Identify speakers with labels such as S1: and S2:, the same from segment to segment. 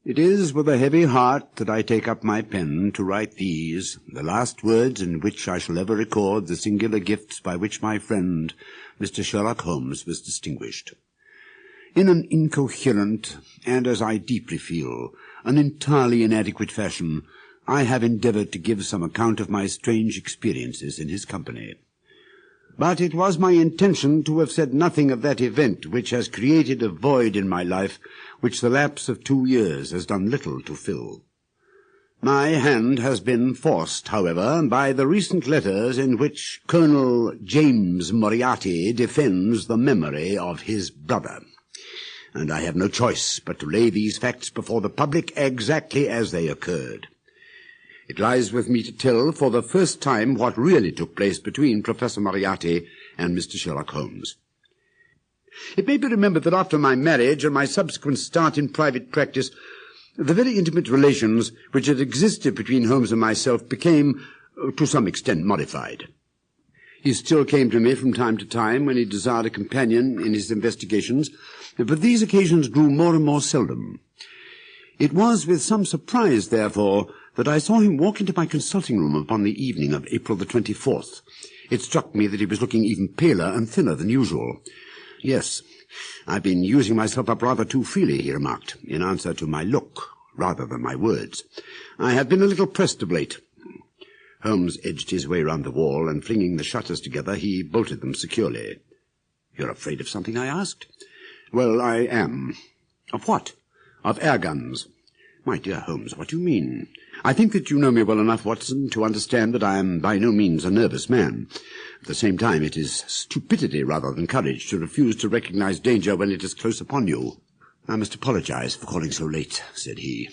S1: It is with a heavy heart that I take up my pen to write these, the last words in which I shall ever record the singular gifts by which my friend, Mr. Sherlock Holmes, was distinguished. In an incoherent, and, as I deeply feel, an entirely inadequate fashion, I have endeavoured to give some account of my strange experiences in his company. But it was my intention to have said nothing of that event which has created a void in my life which the lapse of 2 years has done little to fill. My hand has been forced, however, by the recent letters in which Colonel James Moriarty defends the memory of his brother, and I have no choice but to lay these facts before the public exactly as they occurred. It lies with me to tell for the first time what really took place between Professor Moriarty and Mr. Sherlock Holmes. It may be remembered that after my marriage and my subsequent start in private practice, the very intimate relations which had existed between Holmes and myself became, to some extent, modified. He still came to me from time to time when he desired a companion in his investigations, but these occasions grew more and more seldom. It was with some surprise, therefore, that I saw him walk into my consulting room upon the evening of April the 24th. It struck me that he was looking even paler and thinner than usual. "Yes, I've been using myself up rather too freely," he remarked, in answer to my look rather than my words. "I have been a little pressed of late." Holmes edged his way round the wall, and flinging the shutters together, he bolted them securely. "You're afraid of something?" I asked. "Well, I am." "Of what?" "Of air guns." "My dear Holmes, what do you mean?" "I think that you know me well enough, Watson, to understand that I am by no means a nervous man. At the same time, it is stupidity rather than courage to refuse to recognize danger when it is close upon you." "I must apologize for calling so late," said he,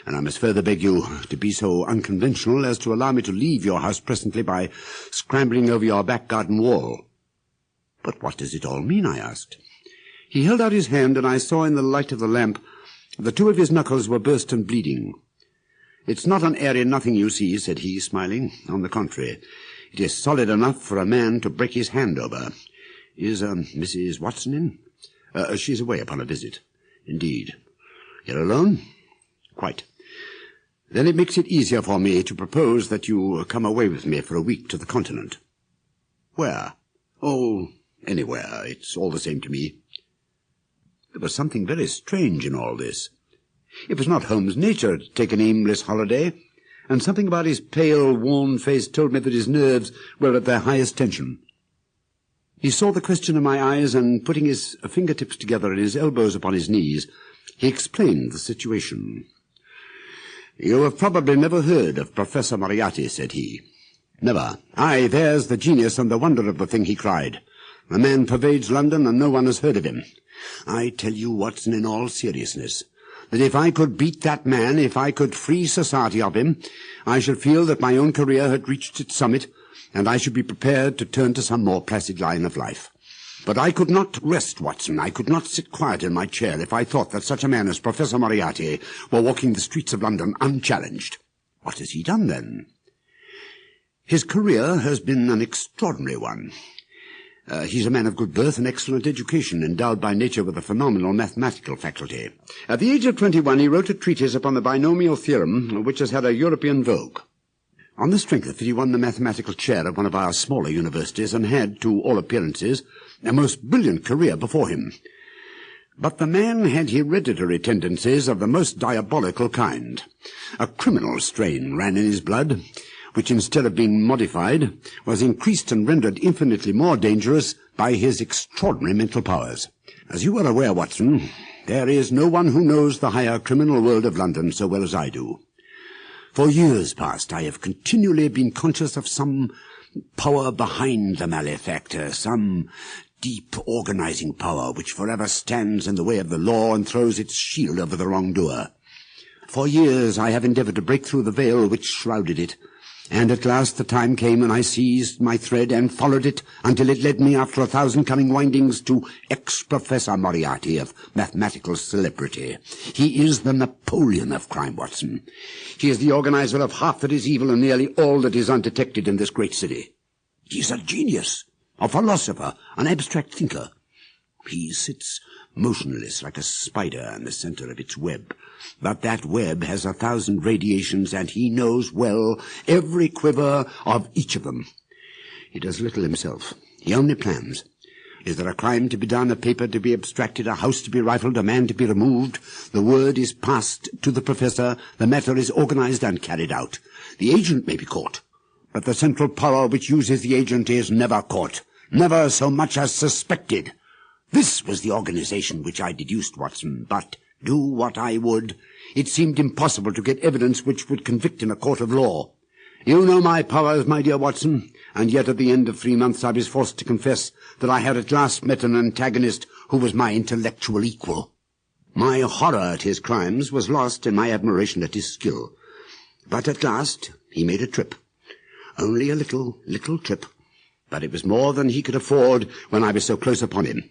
S1: "and I must further beg you to be so unconventional as to allow me to leave your house presently by scrambling over your back garden wall." "But what does it all mean?" I asked. He held out his hand, and I saw in the light of the lamp that 2 of his knuckles were burst and bleeding. "It's not an airy nothing, you see," said he, smiling. "On the contrary, it is solid enough for a man to break his hand over. Is Mrs. Watson in?" "She's away upon a visit." "Indeed. You're alone?" "Quite." "Then it makes it easier for me to propose that you come away with me for a week to the Continent." "Where?" "Oh, anywhere. It's all the same to me." There was something very strange in all this. It was not Holmes' nature to take an aimless holiday, and something about his pale, worn face told me that his nerves were at their highest tension. He saw the question in my eyes, and putting his fingertips together and his elbows upon his knees, he explained the situation. "You have probably never heard of Professor Moriarty," said he. "Never. Aye, there's the genius and the wonder of the thing," he cried. "The man pervades London, and no one has heard of him. I tell you, Watson, in all seriousness, that if I could beat that man, if I could free society of him, I should feel that my own career had reached its summit, and I should be prepared to turn to some more placid line of life. But I could not rest, Watson. I could not sit quiet in my chair if I thought that such a man as Professor Moriarty were walking the streets of London unchallenged." "What has he done, then?" "His career has been an extraordinary one. He's a man of good birth and excellent education, endowed by nature with a phenomenal mathematical faculty. At the age of 21 he wrote a treatise upon the binomial theorem, which has had a European vogue. On the strength of it he won the mathematical chair at one of our smaller universities, and had, to all appearances, a most brilliant career before him. But the man had hereditary tendencies of the most diabolical kind. A criminal strain ran in his blood, which, instead of being modified, was increased and rendered infinitely more dangerous by his extraordinary mental powers. As you are aware, Watson, there is no one who knows the higher criminal world of London so well as I do. For years past I have continually been conscious of some power behind the malefactor, some deep organizing power which forever stands in the way of the law and throws its shield over the wrongdoer. For years I have endeavored to break through the veil which shrouded it, and at last the time came when I seized my thread and followed it until it led me, after 1,000 cunning windings, to ex-Professor Moriarty of mathematical celebrity. He is the Napoleon of crime, Watson. He is the organizer of half that is evil and nearly all that is undetected in this great city. He is a genius, a philosopher, an abstract thinker. He sits motionless like a spider in the center of its web. But that web has 1,000 radiations, and he knows well every quiver of each of them. He does little himself. He only plans. Is there a crime to be done, a paper to be abstracted, a house to be rifled, a man to be removed? The word is passed to the professor, the matter is organized and carried out. The agent may be caught, but the central power which uses the agent is never caught, never so much as suspected. This was the organization which I deduced, Watson, but do what I would, it seemed impossible to get evidence which would convict in a court of law. You know my powers, my dear Watson, and yet at the end of 3 months I was forced to confess that I had at last met an antagonist who was my intellectual equal. My horror at his crimes was lost in my admiration at his skill. But at last he made a trip. Only a little trip. But it was more than he could afford when I was so close upon him.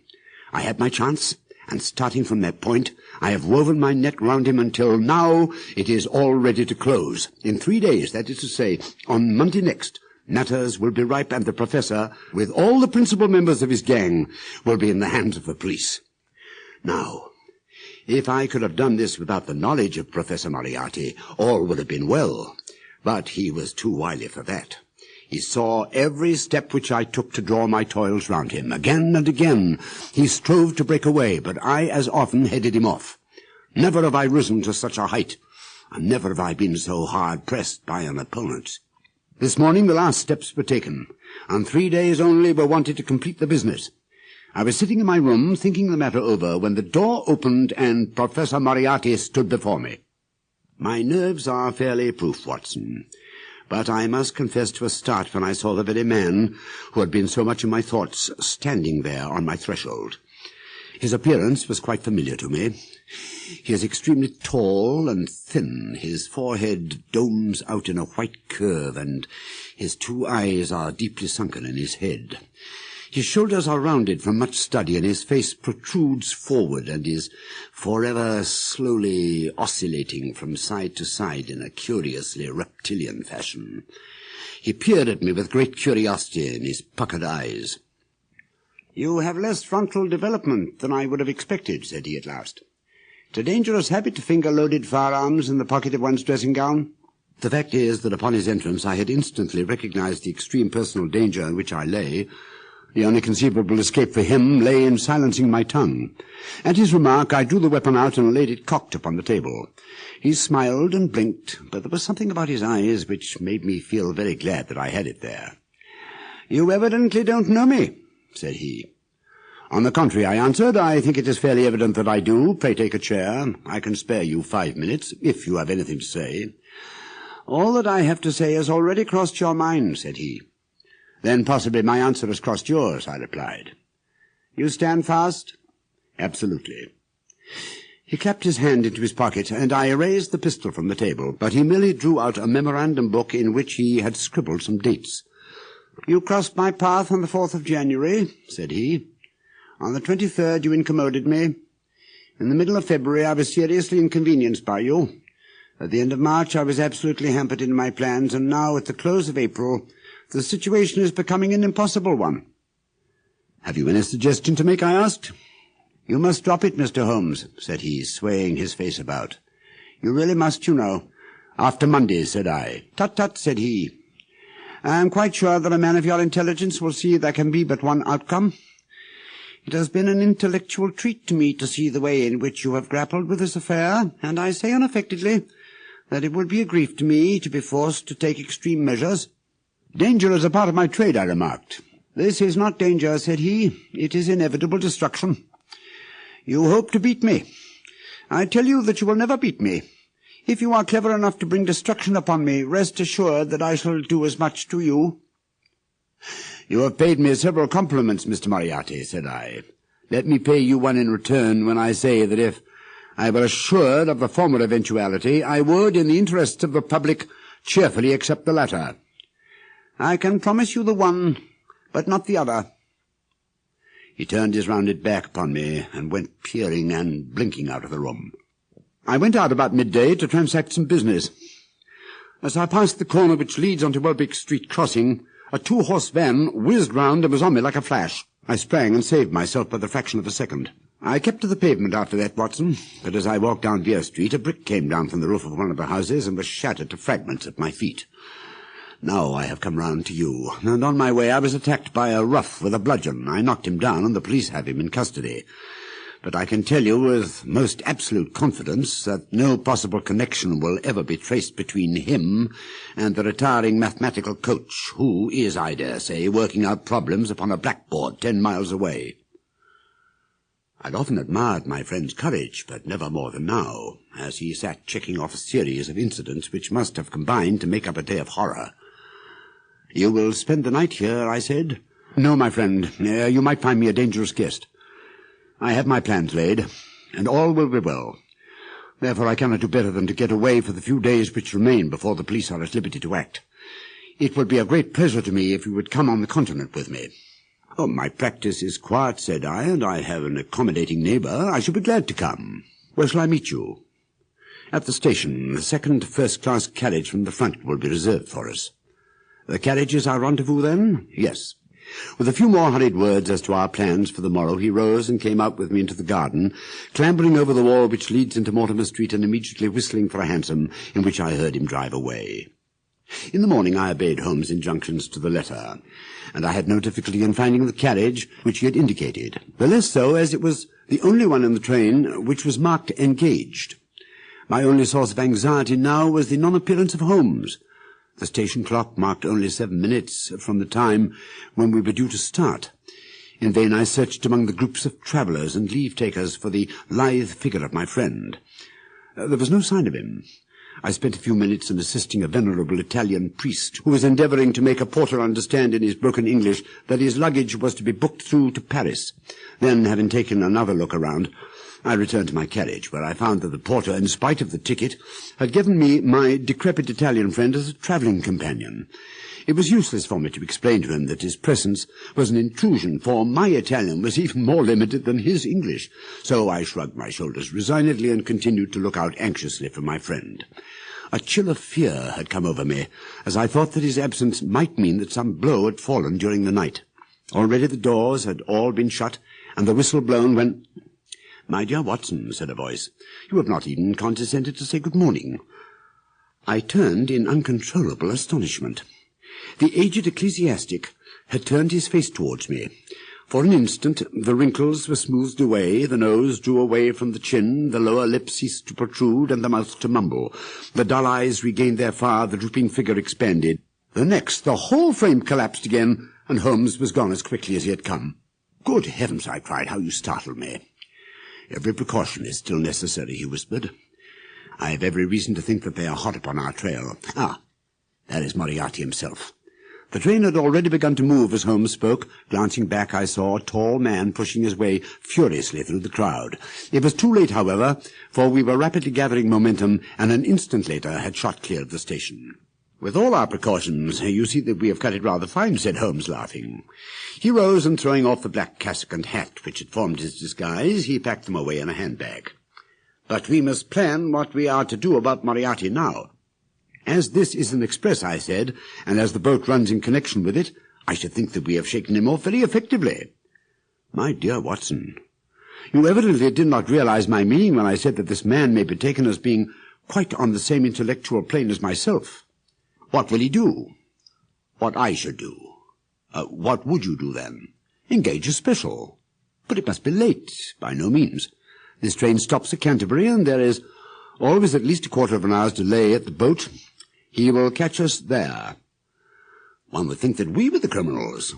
S1: I had my chance, and starting from that point, I have woven my net round him until now it is all ready to close. In 3 days, that is to say, on Monday next, matters will be ripe, and the professor, with all the principal members of his gang, will be in the hands of the police. Now, if I could have done this without the knowledge of Professor Moriarty, all would have been well. But he was too wily for that. He saw every step which I took to draw my toils round him. Again and again he strove to break away, but I as often headed him off. Never have I risen to such a height, and never have I been so hard pressed by an opponent. This morning the last steps were taken, and 3 days only were wanted to complete the business. I was sitting in my room thinking the matter over when the door opened and Professor Moriarty stood before me. My nerves are fairly proof, Watson, but I must confess to a start when I saw the very man who had been so much in my thoughts standing there on my threshold. His appearance was quite familiar to me. He is extremely tall and thin. His forehead domes out in a white curve, and his 2 eyes are deeply sunken in his head. His shoulders are rounded from much study, and his face protrudes forward and is forever slowly oscillating from side to side in a curiously reptilian fashion. He peered at me with great curiosity in his puckered eyes. "You have less frontal development than I would have expected," said he at last. "It's a dangerous habit to finger loaded firearms in the pocket of one's dressing gown." The fact is that upon his entrance I had instantly recognized the extreme personal danger in which I lay. The only conceivable escape for him lay in silencing my tongue. At his remark I drew the weapon out and laid it cocked upon the table. He smiled and blinked, but there was something about his eyes which made me feel very glad that I had it there. "You evidently don't know me," said he. "On the contrary," I answered, "I think it is fairly evident that I do. Pray take a chair. I can spare you 5 minutes, if you have anything to say." "All that I have to say has already crossed your mind," said he. "Then possibly my answer has crossed yours," I replied. "You stand fast?" "Absolutely." He clapped his hand into his pocket, and I erased the pistol from the table, but he merely drew out a memorandum book in which he had scribbled some dates. "You crossed my path on the 4th of January, said he. "On the 23rd you incommoded me. In the middle of February I was seriously inconvenienced by you. At the end of March I was absolutely hampered in my plans, and now at the close of April the situation is becoming an impossible one." "Have you any suggestion to make?" I asked. "You must drop it, Mr. Holmes," said he, swaying his face about. "You really must, you know." "After Monday," said I. "Tut, tut," said he. "I am quite sure that a man of your intelligence will see there can be but one outcome. It has been an intellectual treat to me to see the way in which you have grappled with this affair, and I say unaffectedly that it would be a grief to me to be forced to take extreme measures." "Danger is a part of my trade," I remarked. "This is not danger," said he. "It is inevitable destruction. You hope to beat me. I tell you that you will never beat me. If you are clever enough to bring destruction upon me, rest assured that I shall do as much to you." "You have paid me several compliments, Mr. Moriarty," said I. "Let me pay you one in return when I say that if I were assured of the former eventuality, I would, in the interests of the public, cheerfully accept the latter." "I can promise you the one, but not the other." He turned his rounded back upon me and went peering and blinking out of the room. I went out about midday to transact some business. As I passed the corner which leads onto Welbeck Street crossing, a 2-horse van whizzed round and was on me like a flash. I sprang and saved myself by the fraction of a second. I kept to the pavement after that, Watson, but as I walked down Beer Street, a brick came down from the roof of one of the houses and was shattered to fragments at my feet. Now I have come round to you, and on my way I was attacked by a rough with a bludgeon. I knocked him down, and the police have him in custody. But I can tell you with most absolute confidence that no possible connection will ever be traced between him and the retiring mathematical coach, who is, I dare say, working out problems upon a blackboard 10 miles away. I'd often admired my friend's courage, but never more than now, as he sat checking off a series of incidents which must have combined to make up a day of horror. "You will spend the night here," I said. "No, my friend. You might find me a dangerous guest. I have my plans laid, and all will be well. Therefore I cannot do better than to get away for the few days which remain before the police are at liberty to act. It would be a great pleasure to me if you would come on the continent with me." "Oh, my practice is quiet," said I, "and I have an accommodating neighbour. I shall be glad to come. Where shall I meet you?" "At the station. The second first-class carriage from the front will be reserved for us." "The carriage is our rendezvous, then?" "Yes." With a few more hurried words as to our plans for the morrow, he rose and came out with me into the garden, clambering over the wall which leads into Mortimer Street and immediately whistling for a hansom, in which I heard him drive away. In the morning I obeyed Holmes' injunctions to the letter, and I had no difficulty in finding the carriage which he had indicated, the less so as it was the only one in the train which was marked engaged. My only source of anxiety now was the non-appearance of Holmes. The station clock marked only 7 minutes from the time when we were due to start. In vain I searched among the groups of travellers and leave-takers for the lithe figure of my friend. There was no sign of him. I spent a few minutes in assisting a venerable Italian priest who was endeavouring to make a porter understand in his broken English that his luggage was to be booked through to Paris. Then, having taken another look around, I returned to my carriage, where I found that the porter, in spite of the ticket, had given me my decrepit Italian friend as a travelling companion. It was useless for me to explain to him that his presence was an intrusion, for my Italian was even more limited than his English. So I shrugged my shoulders resignedly and continued to look out anxiously for my friend. A chill of fear had come over me, as I thought that his absence might mean that some blow had fallen during the night. Already the doors had all been shut, and the whistle blown when— "My dear Watson," said a voice, "you have not even condescended to say good morning." I turned in uncontrollable astonishment. The aged ecclesiastic had turned his face towards me. For an instant the wrinkles were smoothed away, the nose drew away from the chin, the lower lip ceased to protrude, and the mouth to mumble. The dull eyes regained their fire, the drooping figure expanded. The next, the whole frame collapsed again, and Holmes was gone as quickly as he had come. "Good heavens," I cried, "how you startled me." "Every precaution is still necessary," he whispered. "I have every reason to think that they are hot upon our trail. Ah, there is Moriarty himself." The train had already begun to move as Holmes spoke. Glancing back, I saw a tall man pushing his way furiously through the crowd. It was too late, however, for we were rapidly gathering momentum, and an instant later had shot clear of the station. "With all our precautions, you see that we have cut it rather fine," said Holmes, laughing. He rose, and throwing off the black cassock and hat which had formed his disguise, he packed them away in a handbag. "But we must plan what we are to do about Moriarty now." "As this is an express," I said, "and as the boat runs in connection with it, I should think that we have shaken him off very effectively." "My dear Watson, you evidently did not realize my meaning when I said that this man may be taken as being quite on the same intellectual plane as myself. What will he do?" "What I should do." "What would you do, then?" "Engage a special." "But it must be late." "By no means. This train stops at Canterbury, and there is always at least a quarter of an hour's delay at the boat. He will catch us there." "One would think that we were the criminals."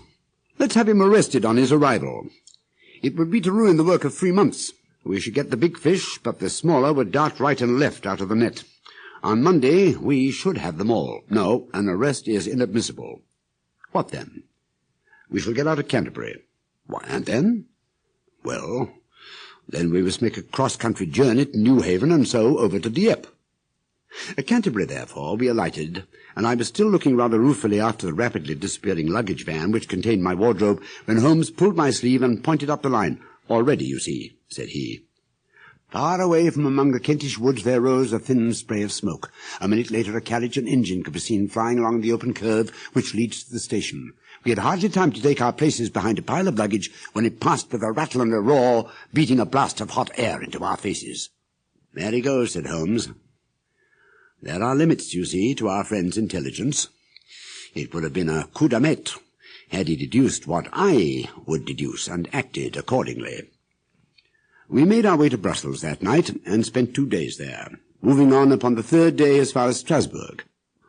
S1: "Let's have him arrested on his arrival. It would be to ruin the work of 3 months. We should get the big fish, but the smaller would dart right and left out of the net. On Monday we should have them all. No, an arrest is inadmissible." "What then?" "We shall get out of Canterbury." "Why, and then?" "Well, then we must make a cross-country journey to Newhaven, and so over to Dieppe." At Canterbury, therefore, we alighted, and I was still looking rather ruefully after the rapidly disappearing luggage van which contained my wardrobe, when Holmes pulled my sleeve and pointed up the line. "All ready, you see," said he. Far away from among the Kentish woods there rose a thin spray of smoke. A minute later a carriage and engine could be seen flying along the open curve which leads to the station. We had hardly time to take our places behind a pile of luggage when it passed with a rattle and a roar, beating a blast of hot air into our faces. "There he goes," said Holmes. "There are limits, you see, to our friend's intelligence. It would have been a coup de maître had he deduced what I would deduce, and acted accordingly." We made our way to Brussels that night, and spent 2 days there, moving on upon the third day as far as Strasbourg.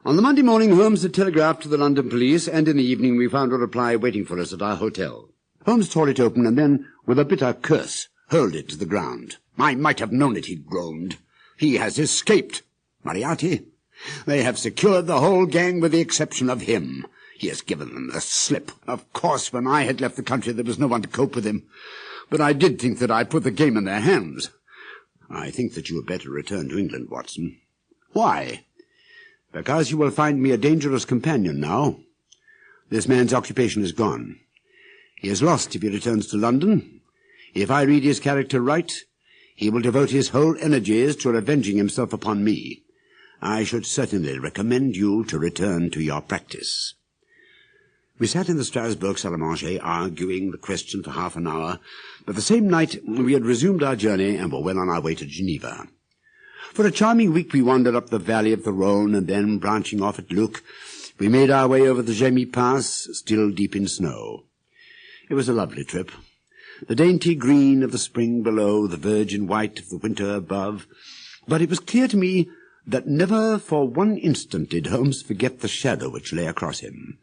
S1: On the Monday morning, Holmes had telegraphed to the London police, and in the evening we found a reply waiting for us at our hotel. Holmes tore it open, and then, with a bitter curse, hurled it to the ground. "I might have known it," he groaned. "He has escaped. Moriarty? They have secured the whole gang with the exception of him. He has given them the slip. Of course, when I had left the country there was no one to cope with him. But I did think that I put the game in their hands. I think that you had better return to England, Watson." "Why?" "Because you will find me a dangerous companion now. This man's occupation is gone. He is lost if he returns to London. If I read his character right, he will devote his whole energies to avenging himself upon me. I should certainly recommend you to return to your practice." We sat in the Strasbourg salle à manger, arguing the question for half an hour, but the same night we had resumed our journey and were well on our way to Geneva. For a charming week we wandered up the valley of the Rhone, and then, branching off at Luc, we made our way over the Gemmi Pass, still deep in snow. It was a lovely trip. The dainty green of the spring below, the virgin white of the winter above. But it was clear to me that never for one instant did Holmes forget the shadow which lay across him.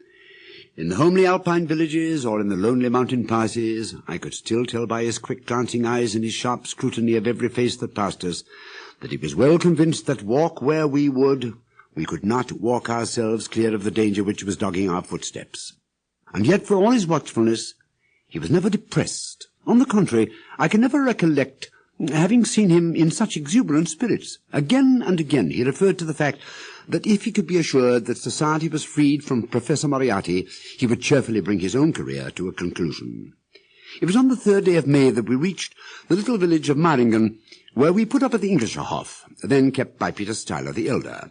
S1: In the homely alpine villages or in the lonely mountain passes, I could still tell by his quick glancing eyes and his sharp scrutiny of every face that passed us that he was well convinced that walk where we would, we could not walk ourselves clear of the danger which was dogging our footsteps. And yet, for all his watchfulness, he was never depressed. On the contrary, I can never recollect having seen him in such exuberant spirits. Again and again he referred to the fact that if he could be assured that society was freed from Professor Moriarty, he would cheerfully bring his own career to a conclusion. It was on the 3rd day of May that we reached the little village of Maringen, where we put up at the Englischerhof, then kept by Peter Stuyler the elder.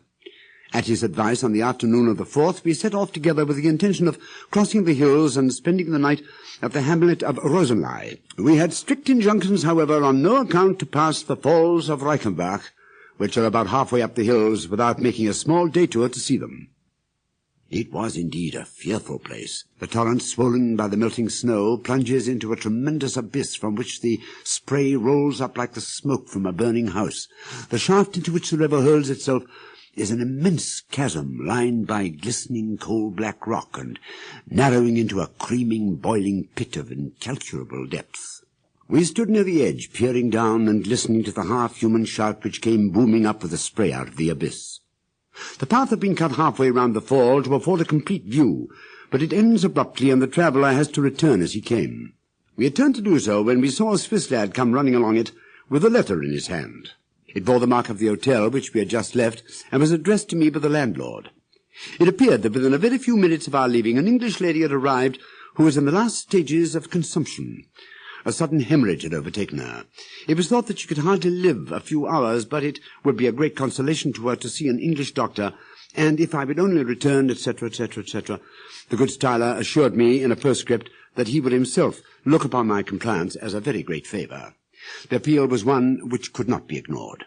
S1: At his advice, on the afternoon of the 4th, we set off together with the intention of crossing the hills and spending the night at the hamlet of Rosenley. We had strict injunctions, however, on no account to pass the falls of Reichenbach, which are about halfway up the hills, without making a small detour to see them. It was indeed a fearful place. The torrent, swollen by the melting snow, plunges into a tremendous abyss from which the spray rolls up like the smoke from a burning house. The shaft into which the river hurls itself is an immense chasm lined by glistening coal-black rock and narrowing into a creaming, boiling pit of incalculable depth. We stood near the edge, peering down and listening to the half-human shout which came booming up with the spray out of the abyss. The path had been cut halfway round the fall to afford a complete view, but it ends abruptly and the traveller has to return as he came. We had turned to do so when we saw a Swiss lad come running along it with a letter in his hand. It bore the mark of the hotel which we had just left, and was addressed to me by the landlord. It appeared that within a very few minutes of our leaving, an English lady had arrived who was in the last stages of consumption. A sudden hemorrhage had overtaken her. It was thought that she could hardly live a few hours, but it would be a great consolation to her to see an English doctor, and if I would only return, etc., etc., etc. The good Stuyler assured me in a postscript that he would himself look upon my compliance as a very great favour. The appeal was one which could not be ignored.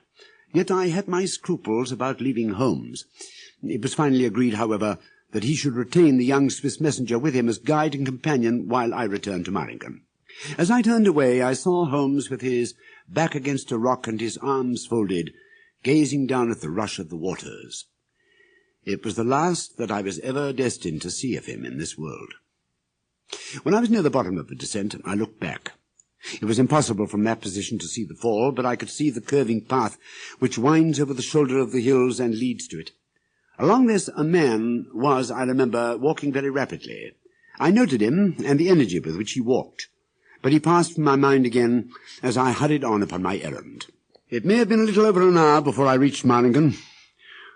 S1: Yet I had my scruples about leaving Holmes. It was finally agreed, however, that he should retain the young Swiss messenger with him as guide and companion while I returned to Maringen. As I turned away, I saw Holmes with his back against a rock and his arms folded, gazing down at the rush of the waters. It was the last that I was ever destined to see of him in this world. When I was near the bottom of the descent, I looked back. It was impossible from that position to see the fall, but I could see the curving path which winds over the shoulder of the hills and leads to it. Along this a man was, I remember, walking very rapidly. I noted him and the energy with which he walked, but he passed from my mind again as I hurried on upon my errand. It may have been a little over an hour before I reached Maringen.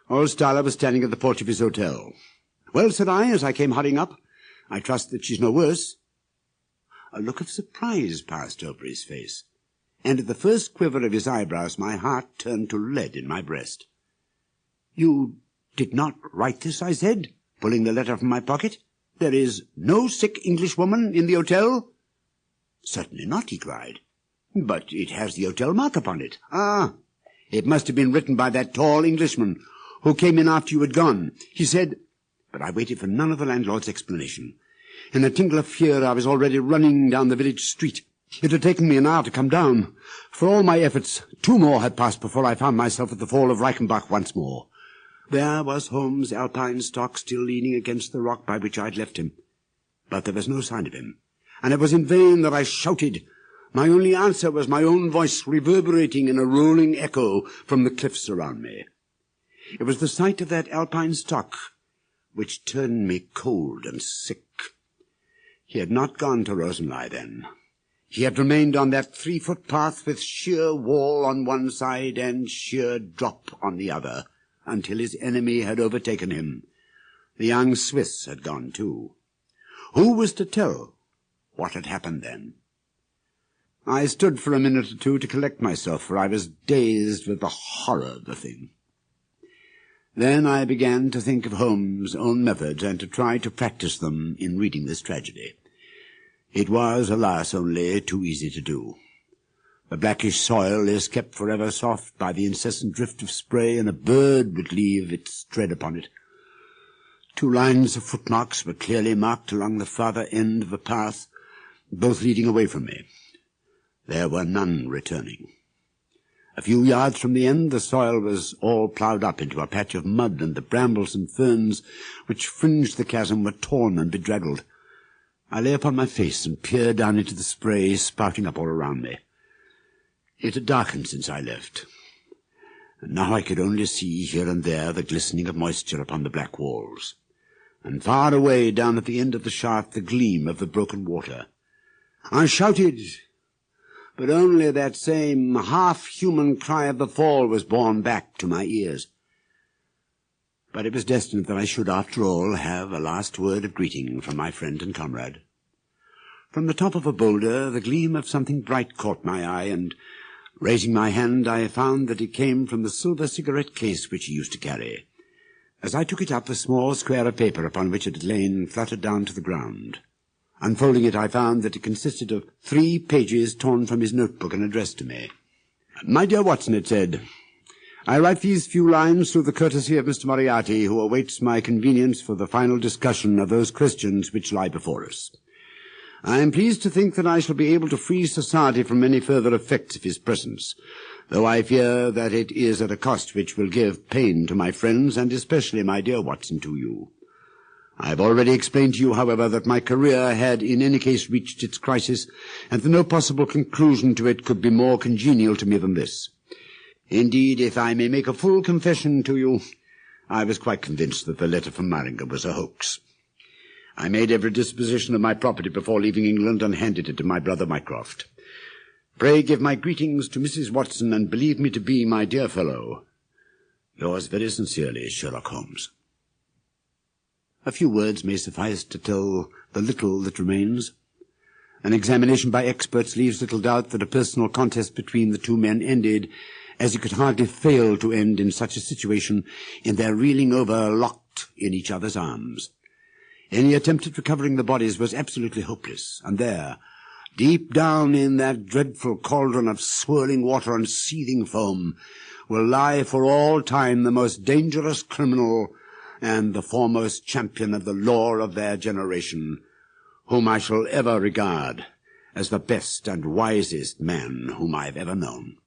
S1: Old Stuyler was standing at the porch of his hotel. "Well," said I, as I came hurrying up, "I trust that she's no worse." A look of surprise passed over his face. and at the first quiver of his eyebrows my heart turned to lead in my breast. "You did not write this?" I said, pulling the letter from my pocket. "There is no sick Englishwoman in the hotel?" "Certainly not," he cried. "But it has the hotel mark upon it." "Ah, it must have been written by that tall Englishman who came in after you had gone. He said—" But I waited for none of the landlord's explanation. In a tingle of fear I was already running down the village street. It had taken me an hour to come down. For all my efforts, 2 more had passed before I found myself at the fall of Reichenbach once more. There was Holmes' alpine stock still leaning against the rock by which I had left him. But there was no sign of him, and it was in vain that I shouted. My only answer was my own voice reverberating in a rolling echo from the cliffs around me. It was the sight of that alpine stock which turned me cold and sick. He had not gone to Rosenlei then. He had remained on that 3-foot path with sheer wall on one side and sheer drop on the other, until his enemy had overtaken him. The young Swiss had gone too. Who was to tell what had happened then? I stood for a minute or two to collect myself, for I was dazed with the horror of the thing. Then I began to think of Holmes' own methods and to try to practice them in reading this tragedy. It was, alas, only too easy to do. The blackish soil is kept forever soft by the incessant drift of spray, and a bird would leave its tread upon it. 2 lines of footmarks were clearly marked along the farther end of the path, both leading away from me. There were none returning. A few yards from the end, the soil was all ploughed up into a patch of mud, and the brambles and ferns which fringed the chasm were torn and bedraggled. I lay upon my face and peered down into the spray spouting up all around me. It had darkened since I left, and now I could only see here and there the glistening of moisture upon the black walls, and far away down at the end of the shaft the gleam of the broken water. I shouted, but only that same half-human cry of the fall was borne back to my ears. But it was destined that I should, after all, have a last word of greeting from my friend and comrade. From the top of a boulder, the gleam of something bright caught my eye, and, raising my hand, I found that it came from the silver cigarette case which he used to carry. As I took it up, the small square of paper upon which it had lain fluttered down to the ground. Unfolding it, I found that it consisted of 3 pages torn from his notebook and addressed to me. "My dear Watson," it said, "I write these few lines through the courtesy of Mr. Moriarty, who awaits my convenience for the final discussion of those questions which lie before us. I am pleased to think that I shall be able to free society from any further effects of his presence, though I fear that it is at a cost which will give pain to my friends, and especially, my dear Watson, to you. I have already explained to you, however, that my career had in any case reached its crisis, and that no possible conclusion to it could be more congenial to me than this. Indeed, if I may make a full confession to you, I was quite convinced that the letter from Maringa was a hoax. I made every disposition of my property before leaving England and handed it to my brother Mycroft. Pray give my greetings to Mrs. Watson, and believe me to be, my dear fellow, yours very sincerely, Sherlock Holmes." A few words may suffice to tell the little that remains. An examination by experts leaves little doubt that a personal contest between the 2 men ended, as it could hardly fail to end in such a situation, in their reeling over locked in each other's arms. Any attempt at recovering the bodies was absolutely hopeless, and there, deep down in that dreadful cauldron of swirling water and seething foam, will lie for all time the most dangerous criminal and the foremost champion of the law of their generation, whom I shall ever regard as the best and wisest man whom I have ever known.